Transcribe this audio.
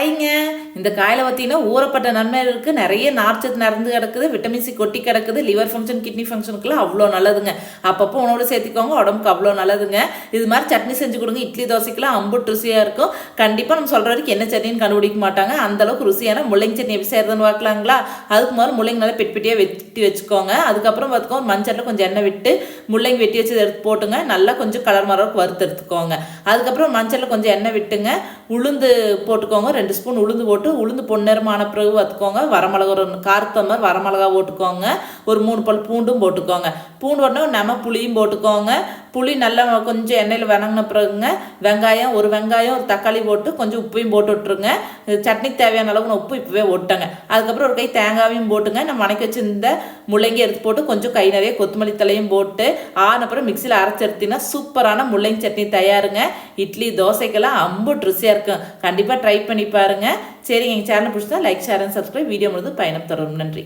ஹாய்ங்க. இந்த காயில் பார்த்தீங்கன்னா ஊறப்பட்ட நன்மை இருக்குது, நிறைய நார்ச்சத்து நிறைந்து கிடக்குது, விட்டமின் சி கொட்டி கிடக்குது, லிவர் ஃபங்க்ஷன் கிட்னி ஃபங்க்ஷனுக்குலாம் அவ்வளோ நல்லதுங்க. அப்பப்போ உணவோடு சேர்த்துக்கோங்க, உடம்புக்கு அவ்வளோ நல்லதுங்க. இது மாதிரி சட்னி செஞ்சு கொடுங்க, இட்லி தோசைக்கெல்லாம் அம்புட்டு ருசியாக இருக்கும். கண்டிப்பாக நம்ம சொல்கிற வரைக்கும் என்ன சட்னின்னு கண்டுபிடிக்க மாட்டாங்க. அந்தளவுக்கு ருசியான முள்ளங்கி சட்னி எப்படி செய்கிறதுன்னு பார்க்கலாங்களா? அதுக்கு முதல்ல முள்ளங்கி நல்லா பெட்டியாக வெட்டி வச்சுக்கோங்க. அதுக்கப்புறம் பார்த்துக்கோங்க மஞ்சளில் கொஞ்சம் எண்ணெய் விட்டு முள்ளங்கி வெட்டி வச்சு எடுத்து போட்டுங்க, நல்லா கொஞ்சம் கலர் மரம் வறுத்து எடுத்துக்கோங்க. அதுக்கப்புறம் மஞ்சளில் கொஞ்சம் எண்ணெய் விட்டுங்க, உளுந்து போட்டுக்கோங்க, 2 ஸ்பூன் உளுந்து போட்டு உளுந்து பொன்னிறமான பிறகு பார்த்துக்கோங்க. வரமிளகா ஒரு காரத்த மாதிரி வரமிளகா போட்டுக்கோங்க, ஒரு 3 பல் பூண்டும் போட்டுக்கோங்க. பூண்டு உடனே நம்ம புளியும் போட்டுக்கோங்க. புளி நல்லா கொஞ்சம் எண்ணெயில் வணங்கின பிறகுங்க வெங்காயம் ஒரு தக்காளி போட்டு கொஞ்சம் உப்பையும் போட்டு விட்டுருங்க. சட்னிக்கு தேவையான அளவுக்கு உப்பு இப்போவே போட்டுங்க. அதுக்கப்புறம் ஒரு கை தேங்காயும் போட்டுங்க, நம்ம வணக்கி வச்சுருந்த முள்ளங்கி எடுத்து போட்டு கொஞ்சம் கை நிறைய கொத்தமல்லி தலையும் போட்டு அப்புறம் மிக்சியில் அரைச்சி எடுத்தீங்கன்னா சூப்பரான முள்ளங்கி சட்னி தயாருங்க. இட்லி தோசைக்கெல்லாம் அம்புட்டு ருசியாக இருக்கும். கண்டிப்பாக ட்ரை பண்ணி பாருங்க. சரிங்க, எங்கள் சேனல் பிடிச்சா like, share and subscribe. Video முழுது பயணம் தரும். நன்றி.